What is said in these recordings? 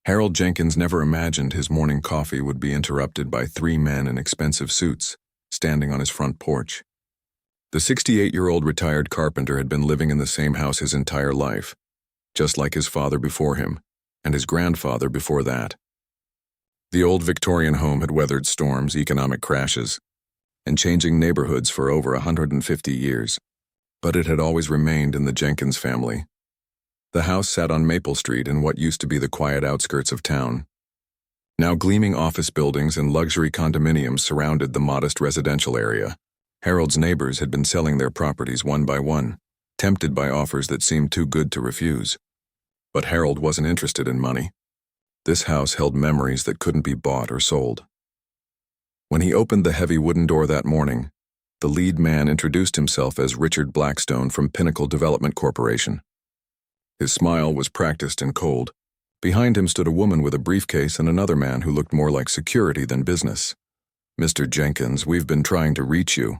Harold Jenkins never imagined his morning coffee would be interrupted by three men in expensive suits, standing on his front porch. The 68-year-old retired carpenter had been living in the same house his entire life, just like his father before him, and his grandfather before that. The old Victorian home had weathered storms, economic crashes, and changing neighborhoods for over 150 years, but it had always remained in the Jenkins family. The house sat on Maple Street in what used to be the quiet outskirts of town. Now gleaming office buildings and luxury condominiums surrounded the modest residential area. Harold's neighbors had been selling their properties one by one, tempted by offers that seemed too good to refuse. But Harold wasn't interested in money. This house held memories that couldn't be bought or sold. When he opened the heavy wooden door that morning, the lead man introduced himself as Richard Blackstone from Pinnacle Development Corporation. His smile was practiced and cold. Behind him stood a woman with a briefcase and another man who looked more like security than business. "Mr. Jenkins, we've been trying to reach you,"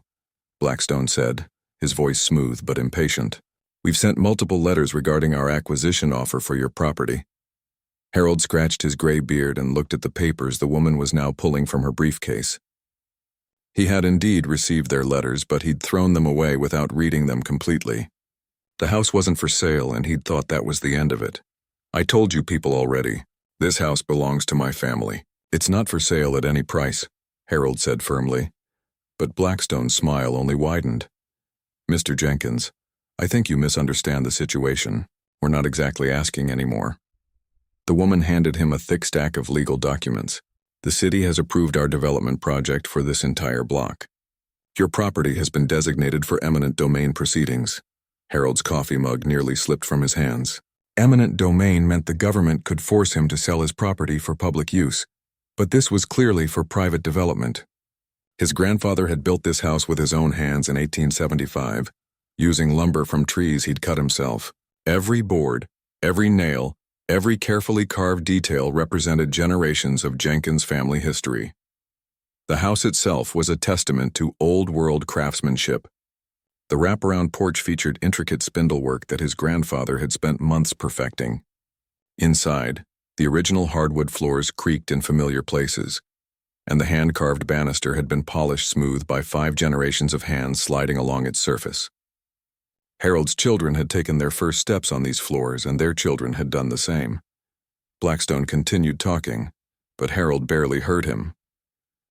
Blackstone said, his voice smooth but impatient. "We've sent multiple letters regarding our acquisition offer for your property." Harold scratched his gray beard and looked at the papers the woman was now pulling from her briefcase. He had indeed received their letters, but he'd thrown them away without reading them completely. The house wasn't for sale, and he'd thought that was the end of it. "I told you people already. This house belongs to my family. It's not for sale at any price," Harold said firmly. But Blackstone's smile only widened. "Mr. Jenkins, I think you misunderstand the situation. We're not exactly asking anymore." The woman handed him a thick stack of legal documents. "The city has approved our development project for this entire block. Your property has been designated for eminent domain proceedings." Harold's coffee mug nearly slipped from his hands. Eminent domain meant the government could force him to sell his property for public use, but this was clearly for private development. His grandfather had built this house with his own hands in 1875, using lumber from trees he'd cut himself. Every board, every nail, every carefully carved detail represented generations of Jenkins family history. The house itself was a testament to old-world craftsmanship. The wraparound porch featured intricate spindlework that his grandfather had spent months perfecting. Inside, the original hardwood floors creaked in familiar places, and the hand-carved banister had been polished smooth by 5 generations of hands sliding along its surface. Harold's children had taken their first steps on these floors, and their children had done the same. Blackstone continued talking, but Harold barely heard him.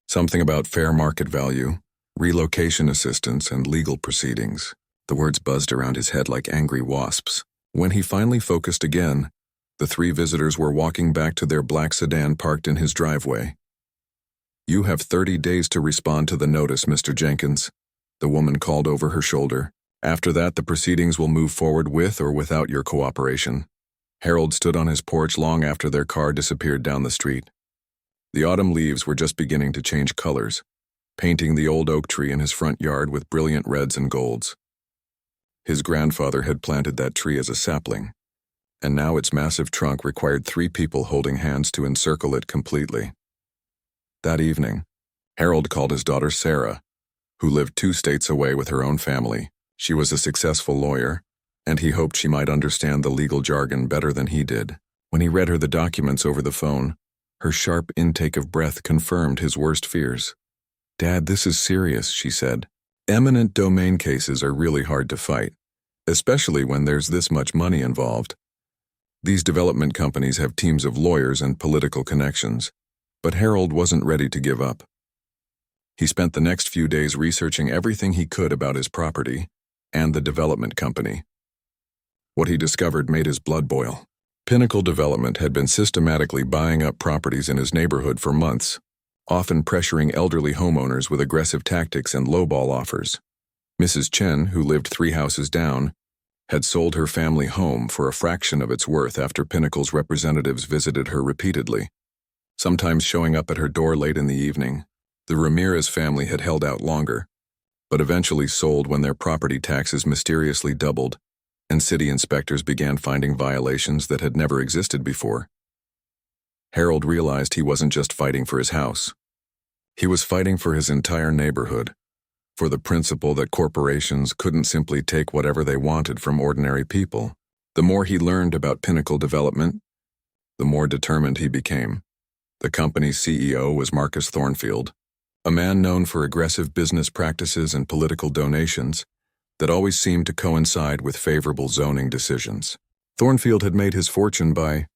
Something about fair market value, relocation assistance, and legal proceedings. The words buzzed around his head like angry wasps. When he finally focused again, the 3 visitors were walking back to their black sedan parked in his driveway. "You have 30 days to respond to the notice, Mr. Jenkins," the woman called over her shoulder. "After that, the proceedings will move forward with or without your cooperation." Harold stood on his porch long after their car disappeared down the street. The autumn leaves were just beginning to change colors, painting the old oak tree in his front yard with brilliant reds and golds. His grandfather had planted that tree as a sapling, and now its massive trunk required 3 people holding hands to encircle it completely. That evening, Harold called his daughter Sarah, who lived 2 states away with her own family. She was a successful lawyer, and he hoped she might understand the legal jargon better than he did. When he read her the documents over the phone, her sharp intake of breath confirmed his worst fears. "Dad, this is serious," she said. "Eminent domain cases are really hard to fight, especially when there's this much money involved. These development companies have teams of lawyers and political connections." But Harold wasn't ready to give up. He spent the next few days researching everything he could about his property and the development company. What he discovered made his blood boil. Pinnacle Development had been systematically buying up properties in his neighborhood for months, often pressuring elderly homeowners with aggressive tactics and lowball offers. Mrs. Chen, who lived 3 houses down, had sold her family home for a fraction of its worth after Pinnacle's representatives visited her repeatedly, sometimes showing up at her door late in the evening. The Ramirez family had held out longer, but eventually sold when their property taxes mysteriously doubled and city inspectors began finding violations that had never existed before. Harold realized he wasn't just fighting for his house. He was fighting for his entire neighborhood, for the principle that corporations couldn't simply take whatever they wanted from ordinary people. The more he learned about Pinnacle Development, the more determined he became. The company's CEO was Marcus Thornfield, a man known for aggressive business practices and political donations that always seemed to coincide with favorable zoning decisions. Thornfield had made his fortune by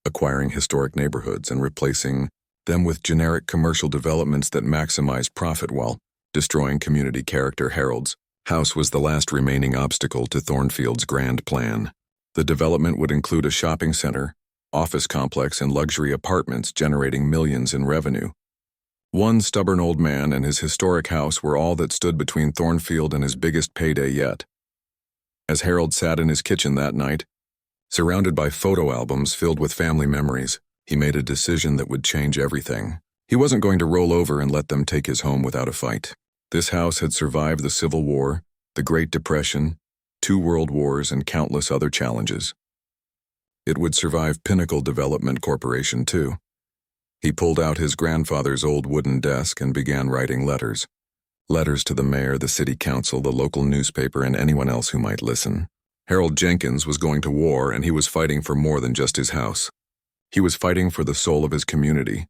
acquiring historic neighborhoods and replacing them with generic commercial developments that maximized profit while destroying community character. Harold's house was the last remaining obstacle to Thornfield's grand plan. The development would include a shopping center, office complex, and luxury apartments generating millions in revenue. One stubborn old man and his historic house were all that stood between Thornfield and his biggest payday yet. As Harold sat in his kitchen that night, surrounded by photo albums filled with family memories, he made a decision that would change everything. He wasn't going to roll over and let them take his home without a fight. This house had survived the Civil War, the Great Depression, 2 world wars, and countless other challenges. It would survive Pinnacle Development Corporation, too. He pulled out his grandfather's old wooden desk and began writing letters. Letters to the mayor, the city council, the local newspaper, and anyone else who might listen. Harold Jenkins was going to war, and he was fighting for more than just his house. He was fighting for the soul of his community,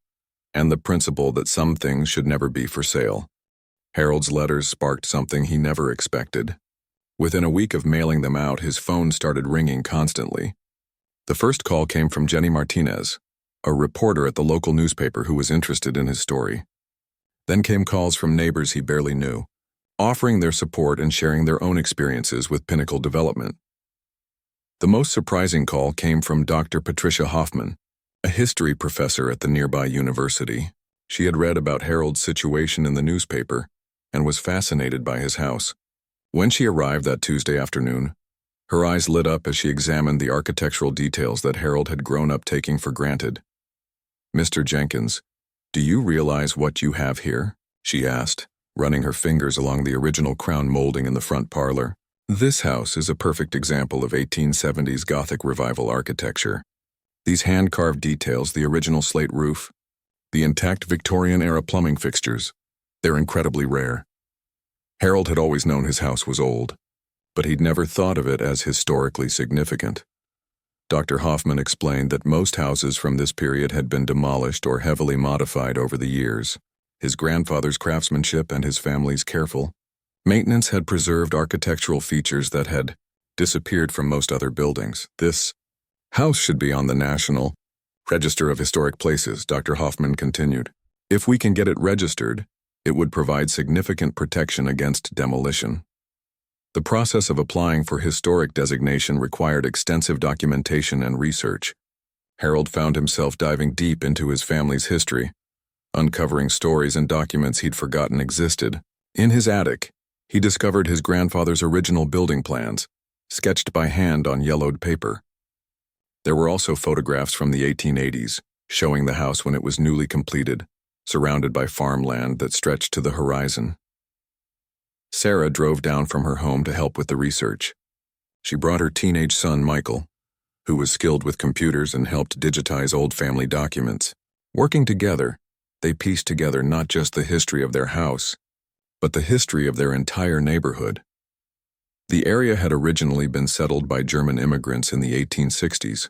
and the principle that some things should never be for sale. Harold's letters sparked something he never expected. Within a week of mailing them out, his phone started ringing constantly. The first call came from Jenny Martinez, a reporter at the local newspaper who was interested in his story. Then came calls from neighbors he barely knew, offering their support and sharing their own experiences with Pinnacle Development. The most surprising call came from Dr. Patricia Hoffman, a history professor at the nearby university. She had read about Harold's situation in the newspaper and was fascinated by his house. When she arrived that Tuesday afternoon, her eyes lit up as she examined the architectural details that Harold had grown up taking for granted. "Mr. Jenkins, do you realize what you have here?" she asked, running her fingers along the original crown molding in the front parlor. "This house is a perfect example of 1870s Gothic Revival architecture. These hand-carved details, the original slate roof, the intact Victorian-era plumbing fixtures, they're incredibly rare." Harold had always known his house was old, but he'd never thought of it as historically significant. Dr. Hoffman explained that most houses from this period had been demolished or heavily modified over the years. His grandfather's craftsmanship and his family's careful maintenance had preserved architectural features that had disappeared from most other buildings. "This house should be on the National Register of Historic Places," Dr. Hoffman continued. "If we can get it registered, it would provide significant protection against demolition." The process of applying for historic designation required extensive documentation and research. Harold found himself diving deep into his family's history, uncovering stories and documents he'd forgotten existed. In his attic, he discovered his grandfather's original building plans, sketched by hand on yellowed paper. There were also photographs from the 1880s, showing the house when it was newly completed, surrounded by farmland that stretched to the horizon. Sarah drove down from her home to help with the research. She brought her teenage son, Michael, who was skilled with computers and helped digitize old family documents. Working together, they pieced together not just the history of their house, but the history of their entire neighborhood. The area had originally been settled by German immigrants in the 1860s.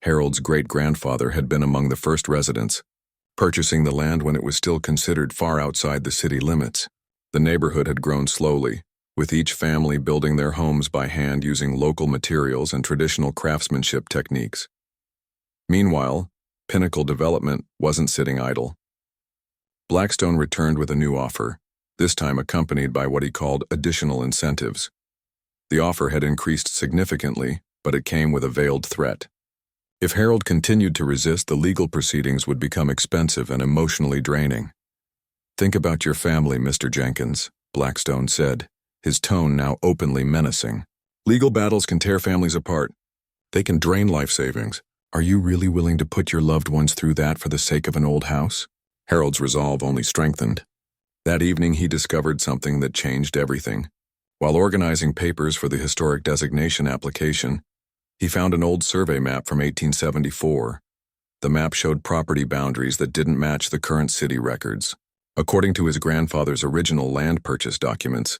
Harold's great-grandfather had been among the first residents, purchasing the land when it was still considered far outside the city limits. The neighborhood had grown slowly, with each family building their homes by hand using local materials and traditional craftsmanship techniques. Meanwhile, Pinnacle Development wasn't sitting idle. Blackstone returned with a new offer, this time accompanied by what he called additional incentives. The offer had increased significantly, but it came with a veiled threat. If Harold continued to resist, the legal proceedings would become expensive and emotionally draining. "Think about your family, Mr. Jenkins," Blackstone said, his tone now openly menacing. "Legal battles can tear families apart. They can drain life savings. Are you really willing to put your loved ones through that for the sake of an old house?" Harold's resolve only strengthened. That evening he discovered something that changed everything. While organizing papers for the historic designation application, he found an old survey map from 1874. The map showed property boundaries that didn't match the current city records. According to his grandfather's original land purchase documents,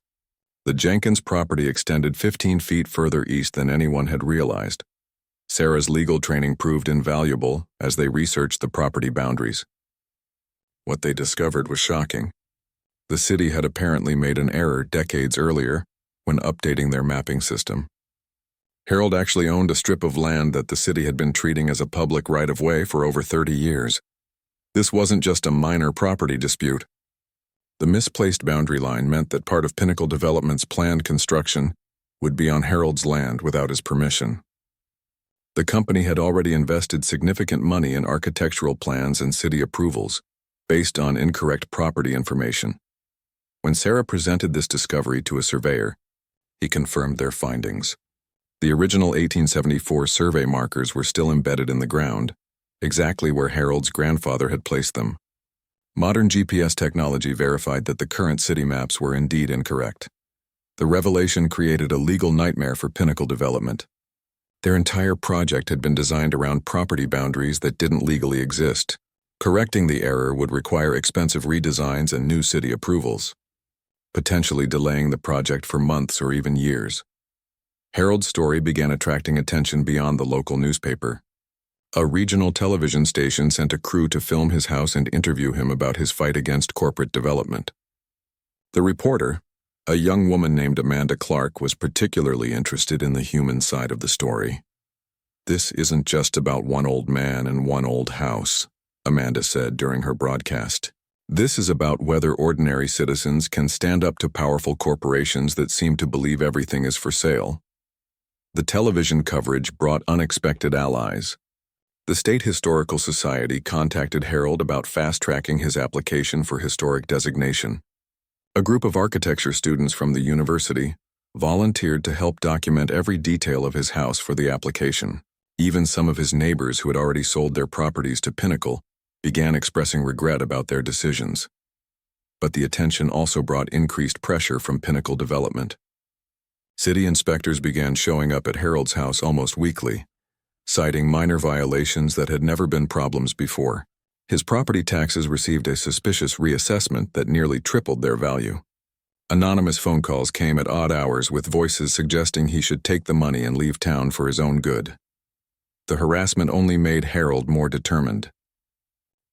the Jenkins property extended 15 feet further east than anyone had realized. Sarah's legal training proved invaluable as they researched the property boundaries. What they discovered was shocking. The city had apparently made an error decades earlier when updating their mapping system. Harold actually owned a strip of land that the city had been treating as a public right-of-way for over 30 years. This wasn't just a minor property dispute. The misplaced boundary line meant that part of Pinnacle Development's planned construction would be on Harold's land without his permission. The company had already invested significant money in architectural plans and city approvals based on incorrect property information. When Sarah presented this discovery to a surveyor, he confirmed their findings. The original 1874 survey markers were still embedded in the ground, exactly where Harold's grandfather had placed them. Modern GPS technology verified that the current city maps were indeed incorrect. The revelation created a legal nightmare for Pinnacle Development. Their entire project had been designed around property boundaries that didn't legally exist. Correcting the error would require expensive redesigns and new city approvals, potentially delaying the project for months or even years. Harold's story began attracting attention beyond the local newspaper. A regional television station sent a crew to film his house and interview him about his fight against corporate development. The reporter, a young woman named Amanda Clark, was particularly interested in the human side of the story. "This isn't just about one old man and one old house," Amanda said during her broadcast. "This is about whether ordinary citizens can stand up to powerful corporations that seem to believe everything is for sale." The television coverage brought unexpected allies. The State Historical Society contacted Harold about fast-tracking his application for historic designation. A group of architecture students from the university volunteered to help document every detail of his house for the application. Even some of his neighbors who had already sold their properties to Pinnacle began expressing regret about their decisions. But the attention also brought increased pressure from Pinnacle Development. City inspectors began showing up at Harold's house almost weekly, citing minor violations that had never been problems before. His property taxes received a suspicious reassessment that nearly tripled their value. Anonymous phone calls came at odd hours with voices suggesting he should take the money and leave town for his own good. The harassment only made Harold more determined.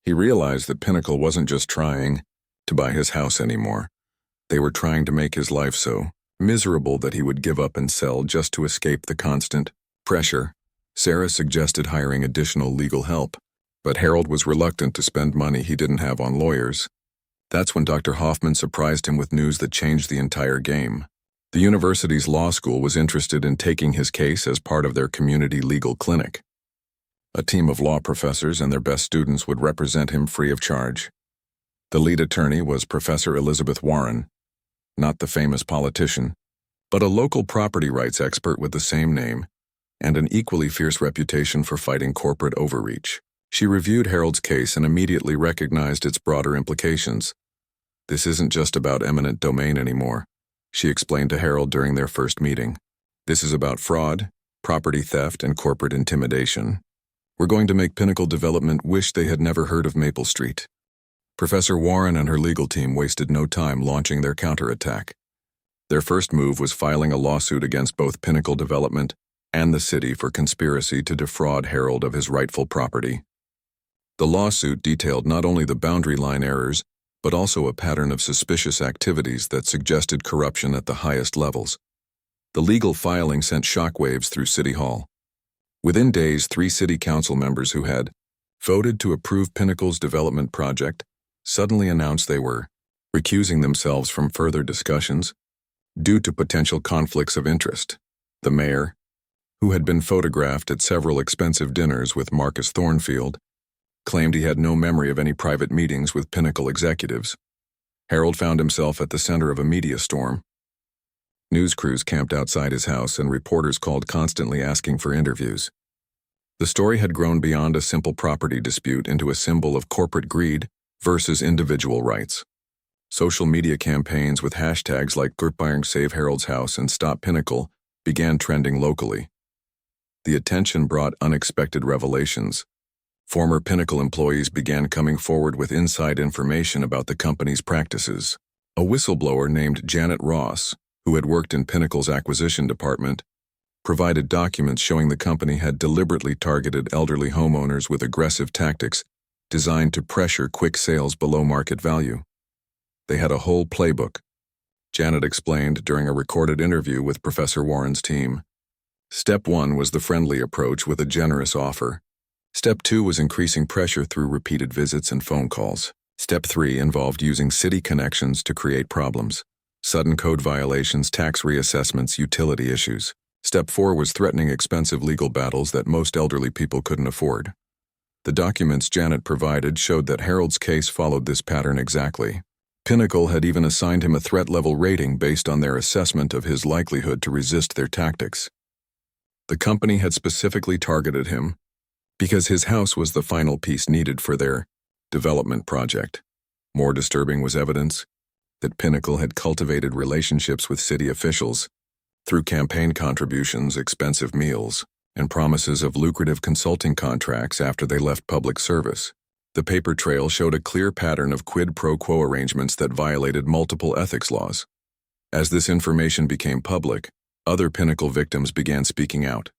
He realized that Pinnacle wasn't just trying to buy his house anymore. They were trying to make his life so miserable that he would give up and sell just to escape the constant pressure. Sarah suggested hiring additional legal help, but Harold was reluctant to spend money he didn't have on lawyers. That's when Dr. Hoffman surprised him with news that changed the entire game. The university's law school was interested in taking his case as part of their community legal clinic. A team of law professors and their best students would represent him free of charge. The lead attorney was Professor Elizabeth Warren, not the famous politician, but a local property rights expert with the same name and an equally fierce reputation for fighting corporate overreach. She reviewed Harold's case and immediately recognized its broader implications. "This isn't just about eminent domain anymore," she explained to Harold during their first meeting. "This is about fraud, property theft, and corporate intimidation. We're going to make Pinnacle Development wish they had never heard of Maple Street." Professor Warren and her legal team wasted no time launching their counterattack. Their first move was filing a lawsuit against both Pinnacle Development and the city for conspiracy to defraud Harold of his rightful property. The lawsuit detailed not only the boundary line errors, but also a pattern of suspicious activities that suggested corruption at the highest levels. The legal filing sent shockwaves through City Hall. Within days, 3 city council members who had voted to approve Pinnacle's development project suddenly announced they were recusing themselves from further discussions due to potential conflicts of interest. The mayor, who had been photographed at several expensive dinners with Marcus Thornfield, claimed he had no memory of any private meetings with Pinnacle executives. Harold found himself at the center of a media storm. News crews camped outside his house and reporters called constantly asking for interviews. The story had grown beyond a simple property dispute into a symbol of corporate greed versus individual rights. Social media campaigns with hashtags like Gurtbuying Save Harold's House and Stop Pinnacle began trending locally. The attention brought unexpected revelations. Former Pinnacle employees began coming forward with inside information about the company's practices. A whistleblower named Janet Ross, who had worked in Pinnacle's acquisition department, provided documents showing the company had deliberately targeted elderly homeowners with aggressive tactics designed to pressure quick sales below market value. They had a whole playbook, Janet explained during a recorded interview with Professor Warren's team. Step 1 was the friendly approach with a generous offer. Step 2 was increasing pressure through repeated visits and phone calls. Step 3 involved using city connections to create problems. Sudden code violations, tax reassessments, utility issues. Step 4 was threatening expensive legal battles that most elderly people couldn't afford. The documents Janet provided showed that Harold's case followed this pattern exactly. Pinnacle had even assigned him a threat level rating based on their assessment of his likelihood to resist their tactics. The company had specifically targeted him because his house was the final piece needed for their development project. More disturbing was evidence that Pinnacle had cultivated relationships with city officials through campaign contributions, expensive meals, and promises of lucrative consulting contracts after they left public service. The paper trail showed a clear pattern of quid pro quo arrangements that violated multiple ethics laws. As this information became public, other Pinnacle victims began speaking out.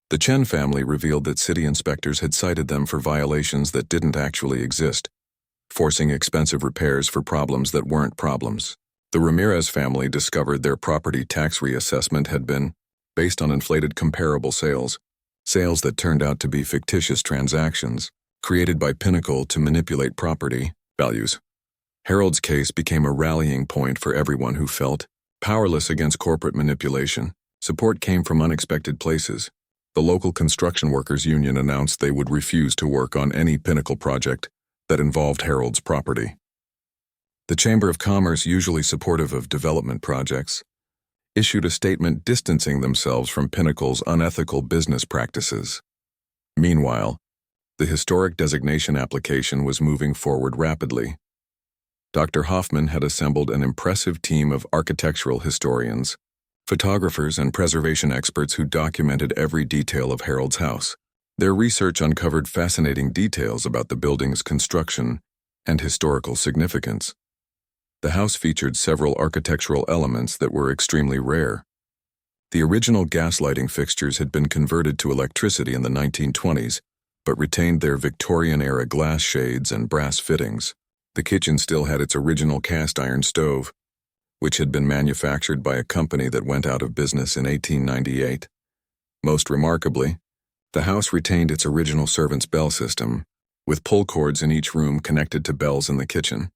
The Chen family revealed that city inspectors had cited them for violations that didn't actually exist, forcing expensive repairs for problems that weren't problems. The Ramirez family discovered their property tax reassessment had been based on inflated comparable sales that turned out to be fictitious transactions created by Pinnacle to manipulate property values. Harold's case became a rallying point for everyone who felt powerless against corporate manipulation. Support came from unexpected places. The local construction workers union announced they would refuse to work on any Pinnacle project that involved Harold's property. The Chamber of Commerce, usually supportive of development projects, issued a statement distancing themselves from Pinnacle's unethical business practices. Meanwhile, the historic designation application was moving forward rapidly. Dr. Hoffman had assembled an impressive team of architectural historians, photographers, and preservation experts who documented every detail of Harold's house. Their research uncovered fascinating details about the building's construction and historical significance. The house featured several architectural elements that were extremely rare. The original gas lighting fixtures had been converted to electricity in the 1920s, but retained their Victorian-era glass shades and brass fittings. The kitchen still had its original cast-iron stove, which had been manufactured by a company that went out of business in 1898. Most remarkably, the house retained its original servant's bell system, with pull cords in each room connected to bells in the kitchen.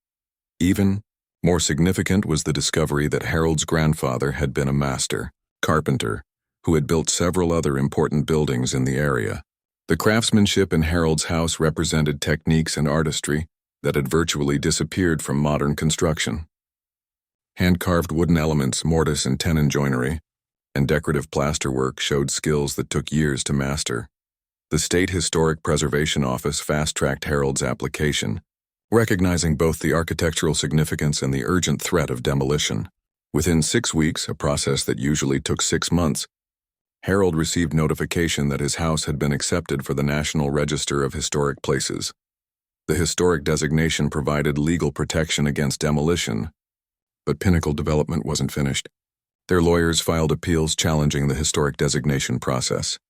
Even more significant was the discovery that Harold's grandfather had been a master carpenter who had built several other important buildings in the area. The craftsmanship in Harold's house represented techniques and artistry that had virtually disappeared from modern construction. Hand-carved wooden elements, mortise and tenon joinery, and decorative plasterwork showed skills that took years to master. The State Historic Preservation Office fast-tracked Harold's application, recognizing both the architectural significance and the urgent threat of demolition. Within 6 weeks, a process that usually took 6 months, Harold received notification that his house had been accepted for the National Register of Historic Places. The historic designation provided legal protection against demolition, but Pinnacle development wasn't finished. Their lawyers filed appeals challenging the historic designation process,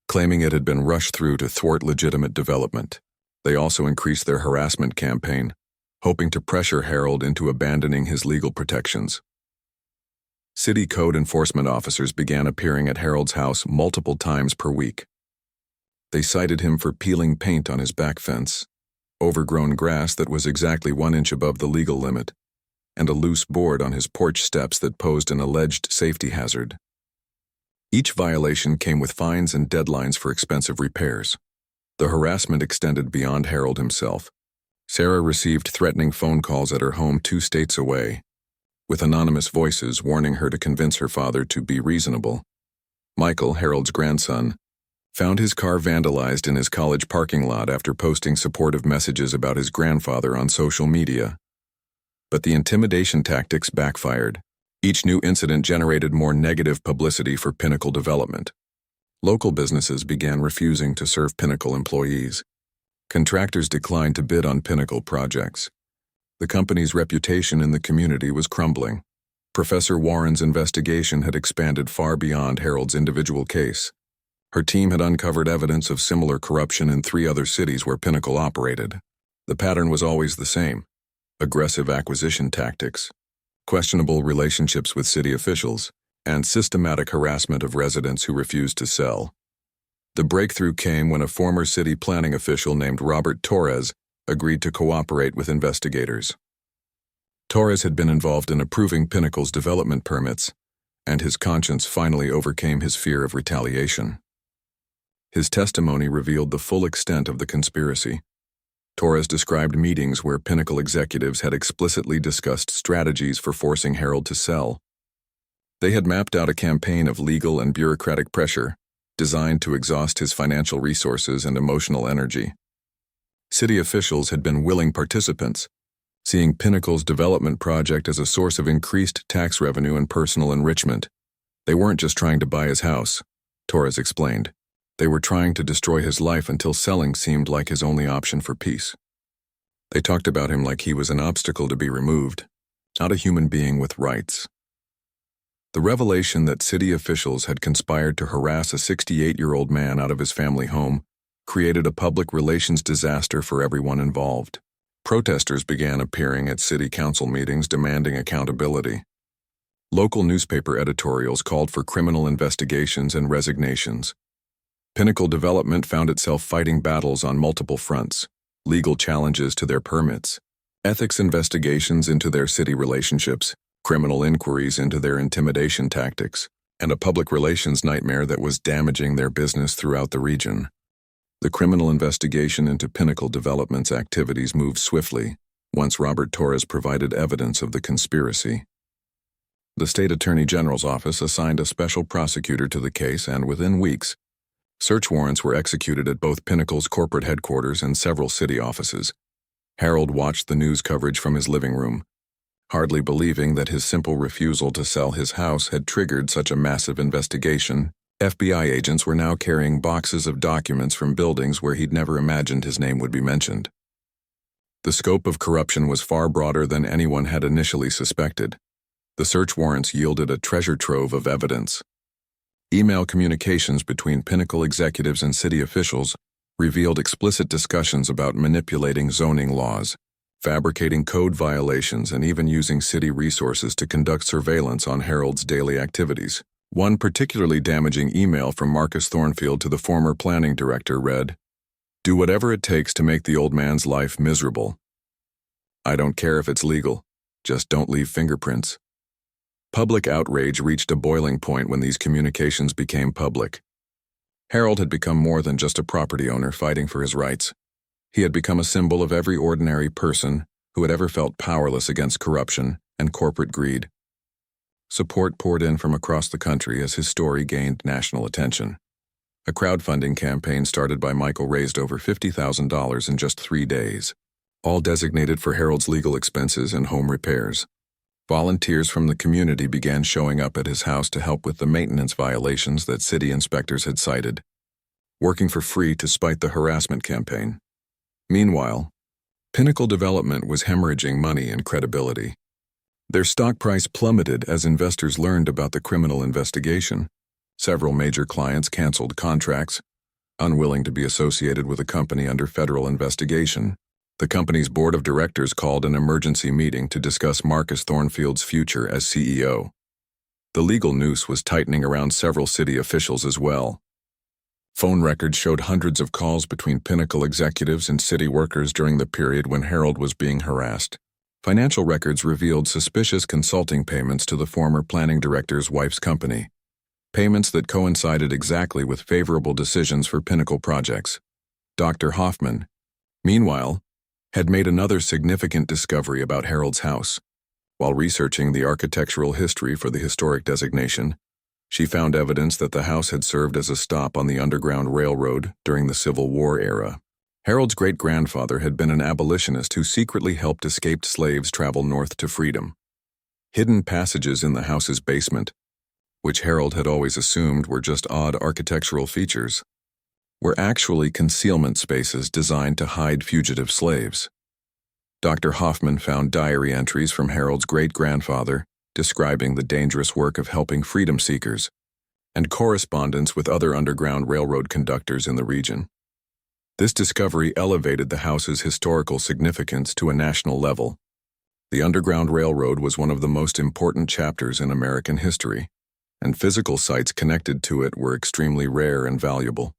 claiming it had been rushed through to thwart legitimate development. They also increased their harassment campaign, hoping to pressure Harold into abandoning his legal protections. City code enforcement officers began appearing at Harold's house multiple times per week. They cited him for peeling paint on his back fence, overgrown grass that was exactly 1 inch above the legal limit, and a loose board on his porch steps that posed an alleged safety hazard. Each violation came with fines and deadlines for expensive repairs. The harassment extended beyond Harold himself. Sarah received threatening phone calls at her home 2 states away, with anonymous voices warning her to convince her father to be reasonable. Michael, Harold's grandson, found his car vandalized in his college parking lot after posting supportive messages about his grandfather on social media. But the intimidation tactics backfired. Each new incident generated more negative publicity for Pinnacle development. Local businesses began refusing to serve Pinnacle employees. Contractors declined to bid on Pinnacle projects. The company's reputation in the community was crumbling. Professor Warren's investigation had expanded far beyond Harold's individual case. Her team had uncovered evidence of similar corruption in 3 other cities where Pinnacle operated. The pattern was always the same: aggressive acquisition tactics, questionable relationships with city officials, and systematic harassment of residents who refused to sell. The breakthrough came when a former city planning official named Robert Torres agreed to cooperate with investigators. Torres had been involved in approving Pinnacle's development permits, and his conscience finally overcame his fear of retaliation. His testimony revealed the full extent of the conspiracy. Torres described meetings where Pinnacle executives had explicitly discussed strategies for forcing Harold to sell. They had mapped out a campaign of legal and bureaucratic pressure designed to exhaust his financial resources and emotional energy. City officials had been willing participants, seeing Pinnacle's development project as a source of increased tax revenue and personal enrichment. They weren't just trying to buy his house, Torres explained. They were trying to destroy his life until selling seemed like his only option for peace. They talked about him like he was an obstacle to be removed, not a human being with rights. The revelation that city officials had conspired to harass a 68-year-old man out of his family home created a public relations disaster for everyone involved. Protesters began appearing at city council meetings demanding accountability. Local newspaper editorials called for criminal investigations and resignations. Pinnacle Development found itself fighting battles on multiple fronts: legal challenges to their permits, ethics investigations into their city relationships, criminal inquiries into their intimidation tactics, and a public relations nightmare that was damaging their business throughout the region. The criminal investigation into Pinnacle Development's activities moved swiftly once Robert Torres provided evidence of the conspiracy. The state attorney general's office assigned a special prosecutor to the case, and within weeks, search warrants were executed at both Pinnacle's corporate headquarters and several city offices. Harold watched the news coverage from his living room, hardly believing that his simple refusal to sell his house had triggered such a massive investigation. FBI agents were now carrying boxes of documents from buildings where he'd never imagined his name would be mentioned. The scope of corruption was far broader than anyone had initially suspected. The search warrants yielded a treasure trove of evidence. Email communications between Pinnacle executives and city officials revealed explicit discussions about manipulating zoning laws, fabricating code violations, and even using city resources to conduct surveillance on Harold's daily activities. One particularly damaging email from Marcus Thornfield to the former planning director read, "Do whatever it takes to make the old man's life miserable. I don't care if it's legal, just don't leave fingerprints." Public outrage reached a boiling point when these communications became public. Harold had become more than just a property owner fighting for his rights. He had become a symbol of every ordinary person who had ever felt powerless against corruption and corporate greed. Support poured in from across the country as his story gained national attention. A crowdfunding campaign started by Michael raised over $50,000 in just 3 days, all designated for Harold's legal expenses and home repairs. Volunteers from the community began showing up at his house to help with the maintenance violations that city inspectors had cited, working for free to spite the harassment campaign. Meanwhile, Pinnacle Development was hemorrhaging money and credibility. Their stock price plummeted as investors learned about the criminal investigation. Several major clients canceled contracts, unwilling to be associated with a company under federal investigation. The company's board of directors called an emergency meeting to discuss Marcus Thornfield's future as CEO. The legal noose was tightening around several city officials as well. Phone records showed hundreds of calls between Pinnacle executives and city workers during the period when Harold was being harassed. Financial records revealed suspicious consulting payments to the former planning director's wife's company, payments that coincided exactly with favorable decisions for Pinnacle projects. Dr. Hoffman, meanwhile, had made another significant discovery about Harold's house. While researching the architectural history for the historic designation, she found evidence that the house had served as a stop on the Underground Railroad during the Civil War era. Harold's great-grandfather had been an abolitionist who secretly helped escaped slaves travel north to freedom. Hidden passages in the house's basement, which Harold had always assumed were just odd architectural features, were actually concealment spaces designed to hide fugitive slaves. Dr. Hoffman found diary entries from Harold's great-grandfather describing the dangerous work of helping freedom seekers, and correspondence with other Underground Railroad conductors in the region. This discovery elevated the house's historical significance to a national level. The Underground Railroad was one of the most important chapters in American history, and physical sites connected to it were extremely rare and valuable.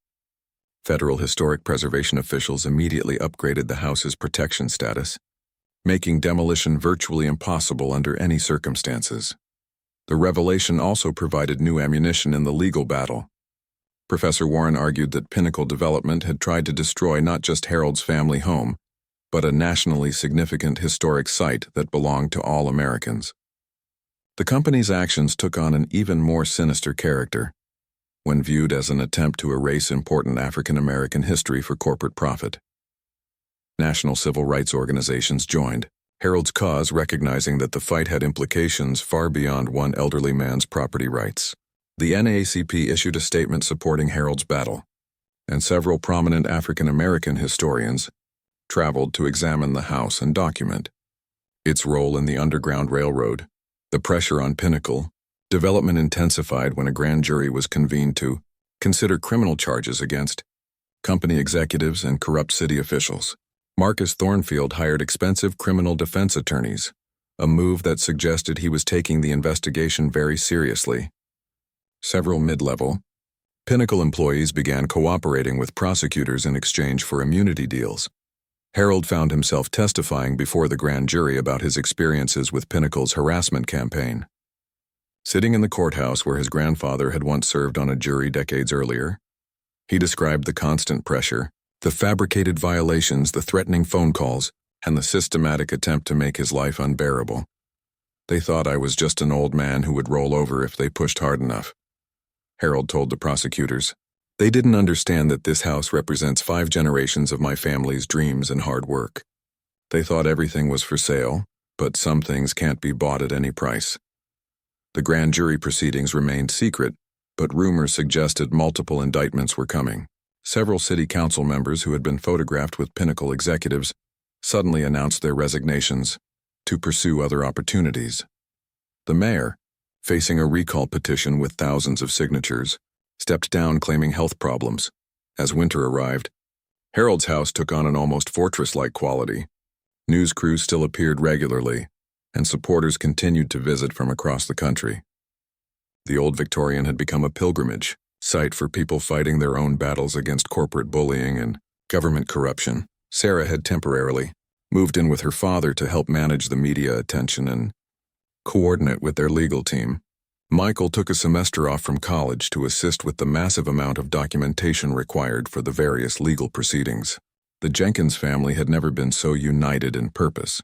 Federal historic preservation officials immediately upgraded the house's protection status, making demolition virtually impossible under any circumstances. The revelation also provided new ammunition in the legal battle. Professor Warren argued that Pinnacle Development had tried to destroy not just Harold's family home, but a nationally significant historic site that belonged to all Americans. The company's actions took on an even more sinister character, when viewed as an attempt to erase important African American history for corporate profit. National civil rights organizations joined Harold's cause, recognizing that the fight had implications far beyond one elderly man's property rights. The NAACP issued a statement supporting Harold's battle, and several prominent African American historians traveled to examine the house and document its role in the Underground Railroad. The pressure on Pinnacle Development intensified when a grand jury was convened to consider criminal charges against company executives and corrupt city officials. Marcus Thornfield hired expensive criminal defense attorneys, a move that suggested he was taking the investigation very seriously. Several mid-level Pinnacle employees began cooperating with prosecutors in exchange for immunity deals. Harold found himself testifying before the grand jury about his experiences with Pinnacle's harassment campaign. Sitting in the courthouse where his grandfather had once served on a jury decades earlier, he described the constant pressure, the fabricated violations, the threatening phone calls, and the systematic attempt to make his life unbearable. They thought I was just an old man who would roll over if they pushed hard enough, Harold told the prosecutors. They didn't understand that this house represents 5 generations of my family's dreams and hard work. They thought everything was for sale, but some things can't be bought at any price. The grand jury proceedings remained secret, but rumors suggested multiple indictments were coming. Several city council members who had been photographed with Pinnacle executives suddenly announced their resignations to pursue other opportunities. The mayor, facing a recall petition with thousands of signatures, stepped down claiming health problems. As winter arrived, Harold's house took on an almost fortress-like quality. News crews still appeared regularly, and supporters continued to visit from across the country. The Old Victorian had become a pilgrimage site for people fighting their own battles against corporate bullying and government corruption. Sarah had temporarily moved in with her father to help manage the media attention and coordinate with their legal team. Michael took a semester off from college to assist with the massive amount of documentation required for the various legal proceedings. The Jenkins family had never been so united in purpose.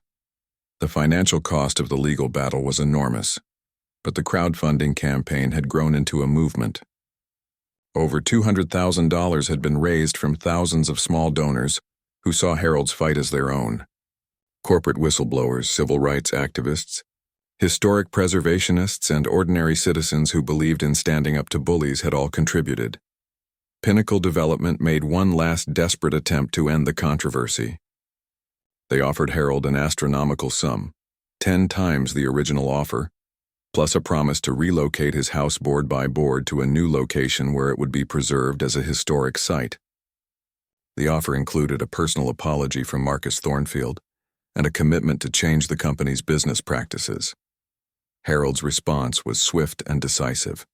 The financial cost of the legal battle was enormous, but the crowdfunding campaign had grown into a movement. Over $200,000 had been raised from thousands of small donors who saw Harold's fight as their own. Corporate whistleblowers, civil rights activists, historic preservationists, and ordinary citizens who believed in standing up to bullies had all contributed. Pinnacle Development made one last desperate attempt to end the controversy. They offered Harold an astronomical sum, 10 times the original offer, plus a promise to relocate his house board by board to a new location where it would be preserved as a historic site. The offer included a personal apology from Marcus Thornfield and a commitment to change the company's business practices. Harold's response was swift and decisive.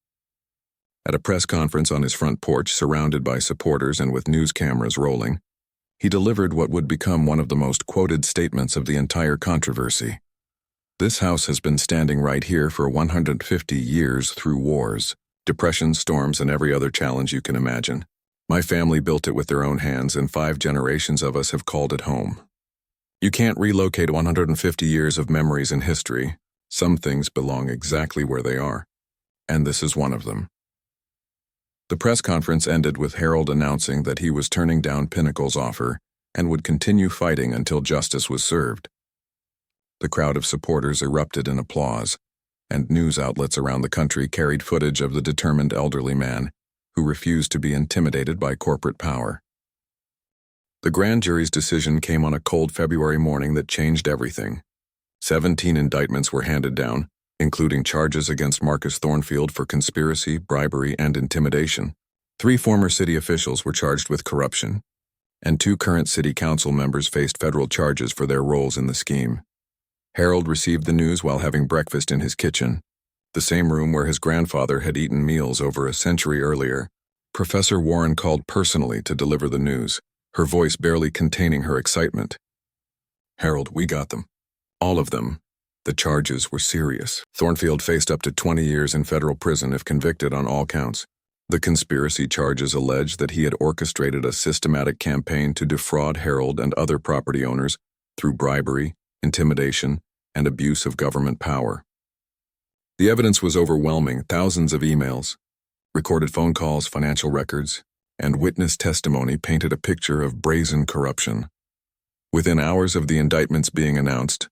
At a press conference on his front porch, surrounded by supporters and with news cameras rolling, he delivered what would become one of the most quoted statements of the entire controversy. This house has been standing right here for 150 years through wars, depressions, storms, and every other challenge you can imagine. My family built it with their own hands, and 5 generations of us have called it home. You can't relocate 150 years of memories and history. Some things belong exactly where they are, and this is one of them. The press conference ended with Harold announcing that he was turning down Pinnacle's offer and would continue fighting until justice was served. The crowd of supporters erupted in applause, and news outlets around the country carried footage of the determined elderly man who refused to be intimidated by corporate power. The grand jury's decision came on a cold February morning that changed everything. 17 indictments were handed down, including charges against Marcus Thornfield for conspiracy, bribery, and intimidation. 3 former city officials were charged with corruption, and 2 current city council members faced federal charges for their roles in the scheme. Harold received the news while having breakfast in his kitchen, the same room where his grandfather had eaten meals over a century earlier. Professor Warren called personally to deliver the news, her voice barely containing her excitement. "Harold, we got them. All of them." The charges were serious. Thornfield faced up to 20 years in federal prison if convicted on all counts. The conspiracy charges alleged that he had orchestrated a systematic campaign to defraud Harold and other property owners through bribery, intimidation, and abuse of government power. The evidence was overwhelming: thousands of emails, recorded phone calls, financial records, and witness testimony painted a picture of brazen corruption. Within hours of the indictments being announced,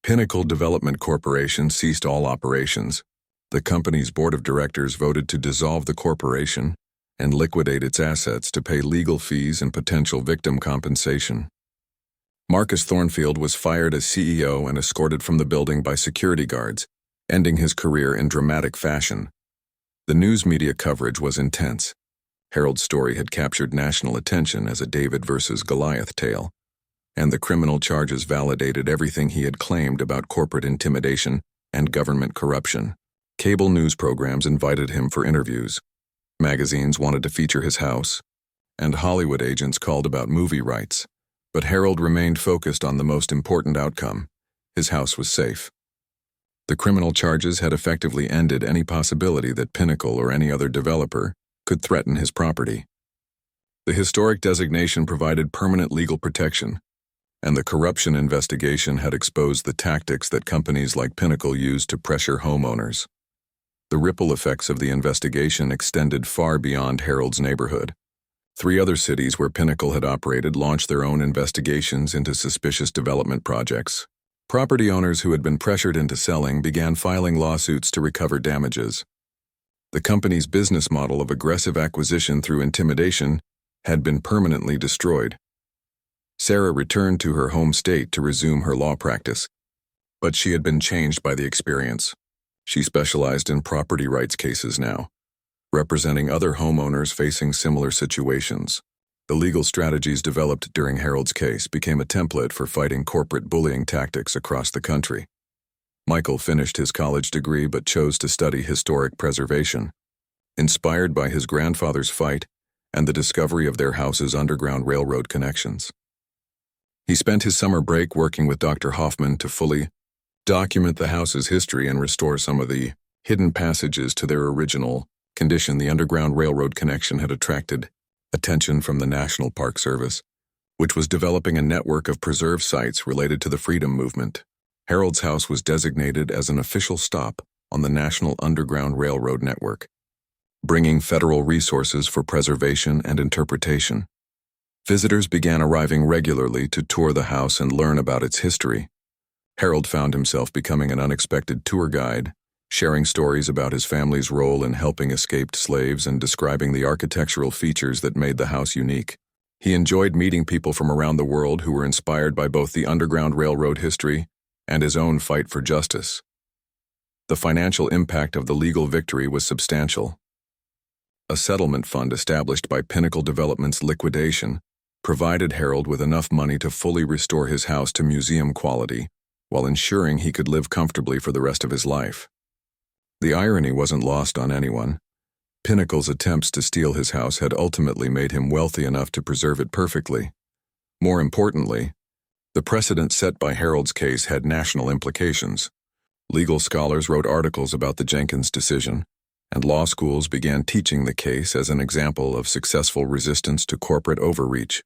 Pinnacle Development Corporation ceased all operations. The company's board of directors voted to dissolve the corporation and liquidate its assets to pay legal fees and potential victim compensation. Marcus Thornfield was fired as CEO and escorted from the building by security guards, ending his career in dramatic fashion. The news media coverage was intense. Harold's story had captured national attention as a David versus Goliath tale, and the criminal charges validated everything he had claimed about corporate intimidation and government corruption. Cable news programs invited him for interviews. Magazines wanted to feature his house, and Hollywood agents called about movie rights. But Harold remained focused on the most important outcome: his house was safe. The criminal charges had effectively ended any possibility that Pinnacle or any other developer could threaten his property. The historic designation provided permanent legal protection, and the corruption investigation had exposed the tactics that companies like Pinnacle used to pressure homeowners. The ripple effects of the investigation extended far beyond Harold's neighborhood. 3 other cities where Pinnacle had operated launched their own investigations into suspicious development projects. Property owners who had been pressured into selling began filing lawsuits to recover damages. The company's business model of aggressive acquisition through intimidation had been permanently destroyed. Sarah returned to her home state to resume her law practice, but she had been changed by the experience. She specialized in property rights cases now, representing other homeowners facing similar situations. The legal strategies developed during Harold's case became a template for fighting corporate bullying tactics across the country. Michael finished his college degree but chose to study historic preservation. Inspired by his grandfather's fight and the discovery of their house's Underground Railroad connections, he spent his summer break working with Dr. Hoffman to fully document the house's history and restore some of the hidden passages to their original condition. The Underground Railroad connection had attracted attention from the National Park Service, which was developing a network of preserve sites related to the Freedom Movement. Harold's house was designated as an official stop on the National Underground Railroad network, bringing federal resources for preservation and interpretation. Visitors began arriving regularly to tour the house and learn about its history. Harold found himself becoming an unexpected tour guide, sharing stories about his family's role in helping escaped slaves and describing the architectural features that made the house unique. He enjoyed meeting people from around the world who were inspired by both the Underground Railroad history and his own fight for justice. The financial impact of the legal victory was substantial. A settlement fund established by Pinnacle Development's liquidation provided Harold with enough money to fully restore his house to museum quality, while ensuring he could live comfortably for the rest of his life. The irony wasn't lost on anyone. Pinnacle's attempts to steal his house had ultimately made him wealthy enough to preserve it perfectly. More importantly, the precedent set by Harold's case had national implications. Legal scholars wrote articles about the Jenkins decision, and law schools began teaching the case as an example of successful resistance to corporate overreach.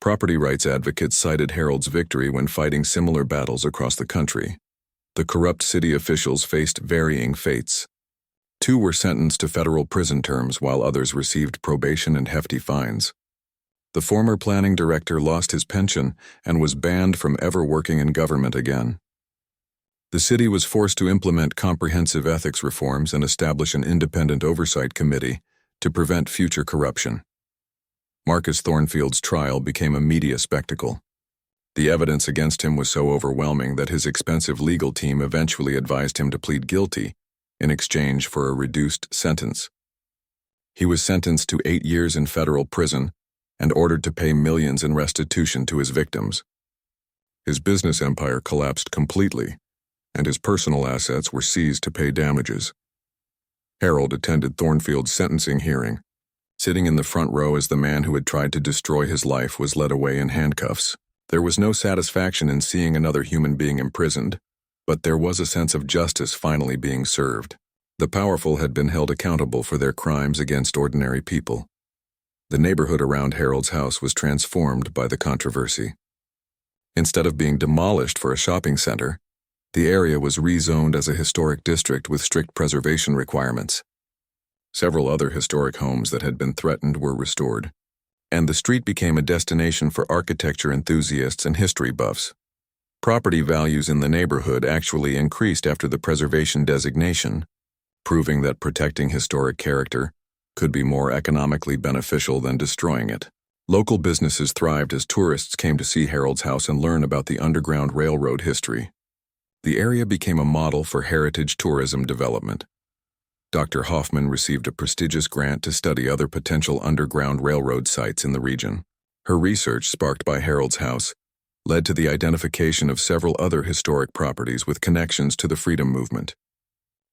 Property rights advocates cited Harold's victory when fighting similar battles across the country. The corrupt city officials faced varying fates. 2 were sentenced to federal prison terms while others received probation and hefty fines. The former planning director lost his pension and was banned from ever working in government again. The city was forced to implement comprehensive ethics reforms and establish an independent oversight committee to prevent future corruption. Marcus Thornfield's trial became a media spectacle. The evidence against him was so overwhelming that his expensive legal team eventually advised him to plead guilty in exchange for a reduced sentence. He was sentenced to 8 years in federal prison and ordered to pay millions in restitution to his victims. His business empire collapsed completely, and his personal assets were seized to pay damages. Harold attended Thornfield's sentencing hearing, sitting in the front row as the man who had tried to destroy his life was led away in handcuffs. There was no satisfaction in seeing another human being imprisoned, but there was a sense of justice finally being served. The powerful had been held accountable for their crimes against ordinary people. The neighborhood around Harold's house was transformed by the controversy. Instead of being demolished for a shopping center, the area was rezoned as a historic district with strict preservation requirements. Several other historic homes that had been threatened were restored, and the street became a destination for architecture enthusiasts and history buffs. Property values in the neighborhood actually increased after the preservation designation, proving that protecting historic character could be more economically beneficial than destroying it. Local businesses thrived as tourists came to see Harold's house and learn about the Underground Railroad history. The area became a model for heritage tourism development. Dr. Hoffman received a prestigious grant to study other potential Underground Railroad sites in the region. Her research, sparked by Harold's house, led to the identification of several other historic properties with connections to the freedom movement.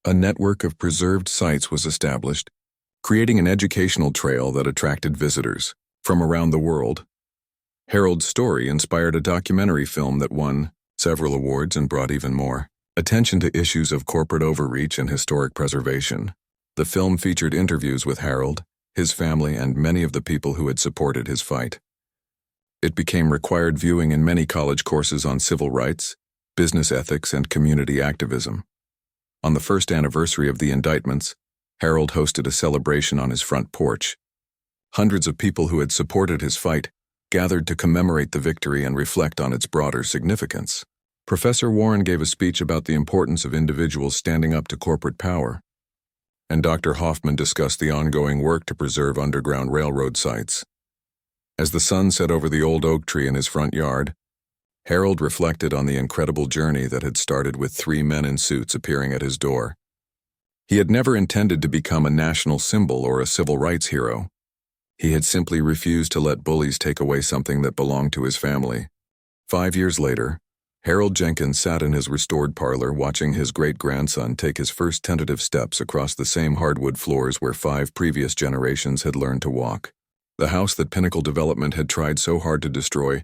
A network of preserved sites was established, creating an educational trail that attracted visitors from around the world. Harold's story inspired a documentary film that won several awards and brought even more attention to issues of corporate overreach and historic preservation. The film featured interviews with Harold, his family, and many of the people who had supported his fight. It became required viewing in many college courses on civil rights, business ethics, and community activism. On the first anniversary of the indictments, Harold hosted a celebration on his front porch. Hundreds of people who had supported his fight gathered to commemorate the victory and reflect on its broader significance. Professor Warren gave a speech about the importance of individuals standing up to corporate power, and Dr. Hoffman discussed the ongoing work to preserve Underground Railroad sites. As the sun set over the old oak tree in his front yard, Harold reflected on the incredible journey that had started with 3 men in suits appearing at his door. He had never intended to become a national symbol or a civil rights hero. He had simply refused to let bullies take away something that belonged to his family. 5 years later, Harold Jenkins sat in his restored parlor watching his great-grandson take his first tentative steps across the same hardwood floors where 5 previous generations had learned to walk. The house that Pinnacle Development had tried so hard to destroy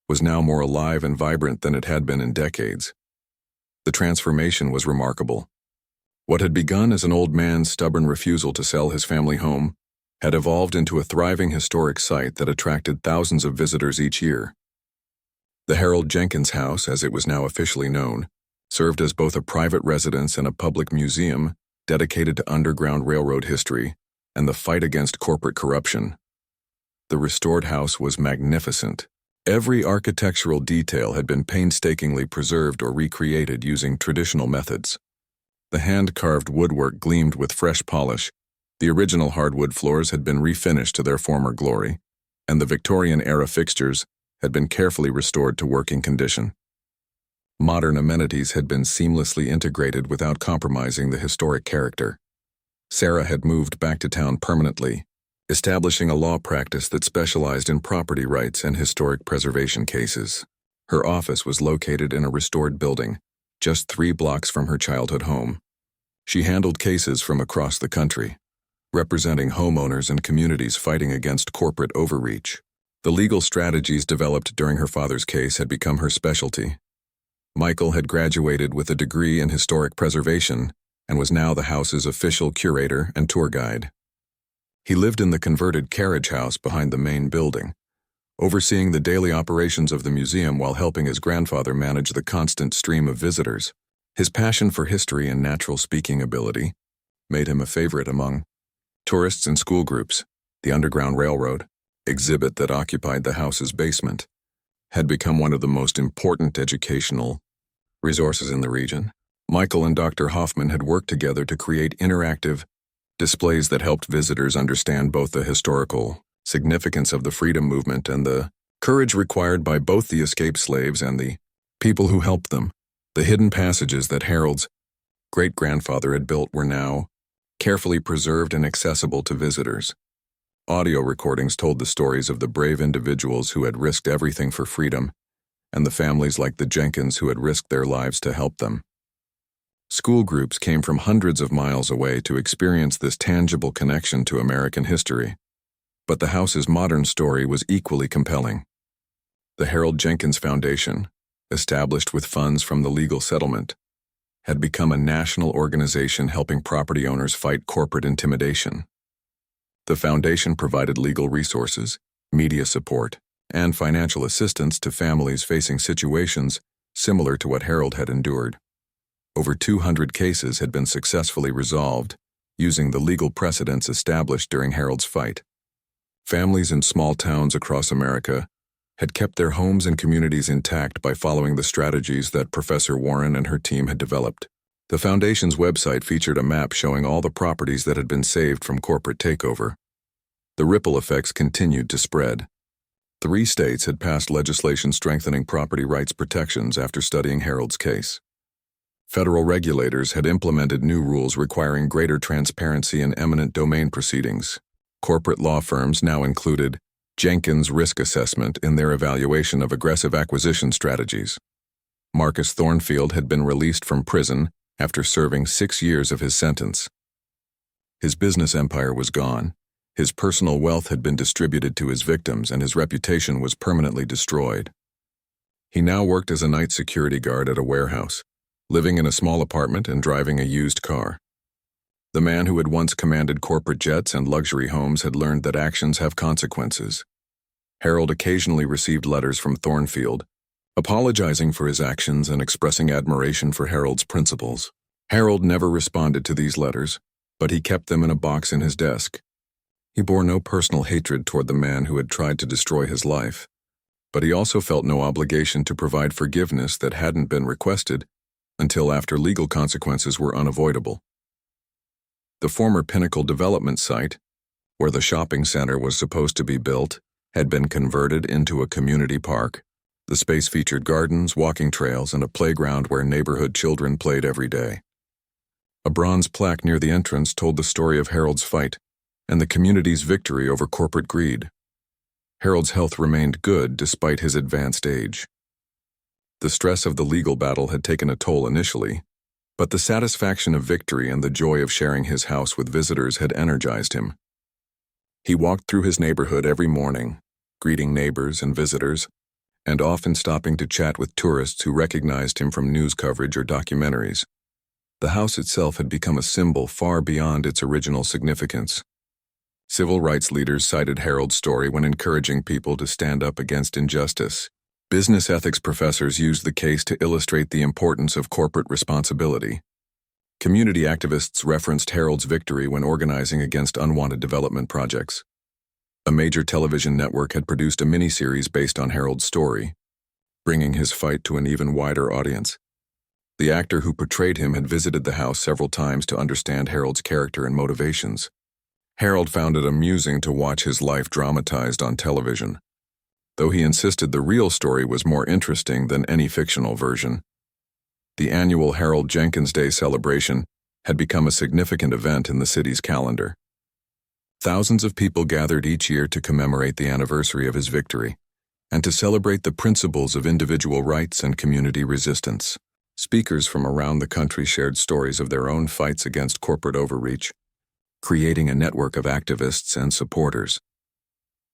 was now more alive and vibrant than it had been in decades. The transformation was remarkable. What had begun as an old man's stubborn refusal to sell his family home had evolved into a thriving historic site that attracted thousands of visitors each year. The Harold Jenkins House, as it was now officially known, served as both a private residence and a public museum dedicated to Underground Railroad history and the fight against corporate corruption. The restored house was magnificent. Every architectural detail had been painstakingly preserved or recreated using traditional methods. The hand-carved woodwork gleamed with fresh polish, the original hardwood floors had been refinished to their former glory, and the Victorian-era fixtures had been carefully restored to working condition. Modern amenities had been seamlessly integrated without compromising the historic character. Sarah had moved back to town permanently, establishing a law practice that specialized in property rights and historic preservation cases. Her office was located in a restored building, just 3 blocks from her childhood home. She handled cases from across the country, representing homeowners and communities fighting against corporate overreach. The legal strategies developed during her father's case had become her specialty. Michael had graduated with a degree in historic preservation and was now the house's official curator and tour guide. He lived in the converted carriage house behind the main building, overseeing the daily operations of the museum while helping his grandfather manage the constant stream of visitors. His passion for history and natural speaking ability made him a favorite among tourists and school groups. The Underground Railroad exhibit that occupied the house's basement had become one of the most important educational resources in the region. Michael and Dr. Hoffman had worked together to create interactive displays that helped visitors understand both the historical significance of the freedom movement and the Courage required by both the escaped slaves and the people who helped them. The hidden passages that Harold's great-grandfather had built were now carefully preserved and accessible to visitors. Audio recordings told the stories of the brave individuals who had risked everything for freedom, and the families like the Jenkins who had risked their lives to help them. School groups came from hundreds of miles away to experience this tangible connection to American history. But the house's modern story was equally compelling. The Harold Jenkins Foundation, established with funds from the legal settlement, had become a national organization helping property owners fight corporate intimidation. The foundation provided legal resources, media support, and financial assistance to families facing situations similar to what Harold had endured. Over 200 cases had been successfully resolved, using the legal precedents established during Harold's fight. Families in small towns across America had kept their homes and communities intact by following the strategies that Professor Warren and her team had developed. The Foundation's website featured a map showing all the properties that had been saved from corporate takeover. The ripple effects continued to spread. 3 states had passed legislation strengthening property rights protections after studying Harold's case. Federal regulators had implemented new rules requiring greater transparency in eminent domain proceedings. Corporate law firms now included Jenkins' risk assessment in their evaluation of aggressive acquisition strategies. Marcus Thornfield had been released from prison after serving 6 years of his sentence. His business empire was gone, his personal wealth had been distributed to his victims, and his reputation was permanently destroyed. He now worked as a night security guard at a warehouse, living in a small apartment and driving a used car. The man who had once commanded corporate jets and luxury homes had learned that actions have consequences. Harold occasionally received letters from Thornfield, apologizing for his actions and expressing admiration for Harold's principles. Harold never responded to these letters, but he kept them in a box in his desk. He bore no personal hatred toward the man who had tried to destroy his life, but he also felt no obligation to provide forgiveness that hadn't been requested until after legal consequences were unavoidable. The former Pinnacle development site, where the shopping center was supposed to be built, had been converted into a community park. The space featured gardens, walking trails, and a playground where neighborhood children played every day. A bronze plaque near the entrance told the story of Harold's fight and the community's victory over corporate greed. Harold's health remained good despite his advanced age. The stress of the legal battle had taken a toll initially, but the satisfaction of victory and the joy of sharing his house with visitors had energized him. He walked through his neighborhood every morning, greeting neighbors and visitors, and often stopping to chat with tourists who recognized him from news coverage or documentaries. The house itself had become a symbol far beyond its original significance. Civil rights leaders cited Harold's story when encouraging people to stand up against injustice. Business ethics professors used the case to illustrate the importance of corporate responsibility. Community activists referenced Harold's victory when organizing against unwanted development projects. A major television network had produced a miniseries based on Harold's story, bringing his fight to an even wider audience. The actor who portrayed him had visited the house several times to understand Harold's character and motivations. Harold found it amusing to watch his life dramatized on television, though he insisted the real story was more interesting than any fictional version. The annual Harold Jenkins Day celebration had become a significant event in the city's calendar. Thousands of people gathered each year to commemorate the anniversary of his victory and to celebrate the principles of individual rights and community resistance. Speakers from around the country shared stories of their own fights against corporate overreach, creating a network of activists and supporters.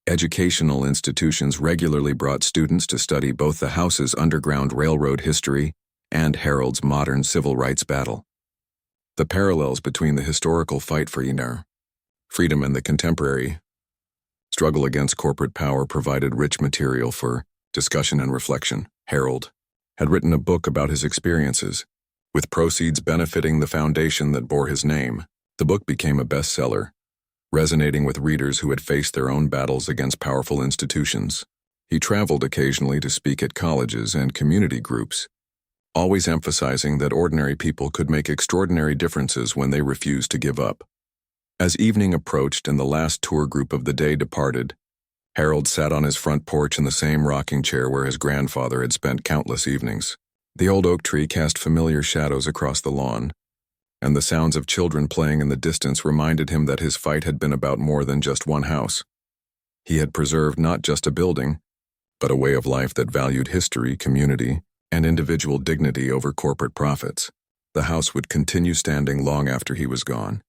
Educational institutions regularly brought students to study both the house's Underground Railroad history and Harold's modern civil rights battle. The parallels between the historical fight for inner freedom and the contemporary struggle against corporate power provided rich material for discussion and reflection. Harold had written a book about his experiences, with proceeds benefiting the foundation that bore his name. The book became a bestseller, resonating with readers who had faced their own battles against powerful institutions. He traveled occasionally to speak at colleges and community groups, always emphasizing that ordinary people could make extraordinary differences when they refused to give up. As evening approached and the last tour group of the day departed, Harold sat on his front porch in the same rocking chair where his grandfather had spent countless evenings. The old oak tree cast familiar shadows across the lawn, and the sounds of children playing in the distance reminded him that his fight had been about more than just one house. He had preserved not just a building, but a way of life that valued history, community, and individual dignity over corporate profits. The house would continue standing long after he was gone,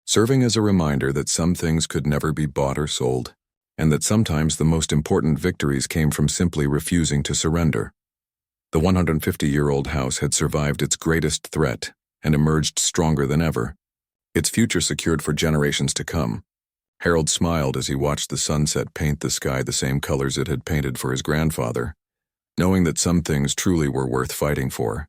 serving as a reminder that some things could never be bought or sold, and that sometimes the most important victories came from simply refusing to surrender. The 150-year-old house had survived its greatest threat and emerged stronger than ever, its future secured for generations to come. Harold smiled as he watched the sunset paint the sky the same colors it had painted for his grandfather, knowing that some things truly were worth fighting for.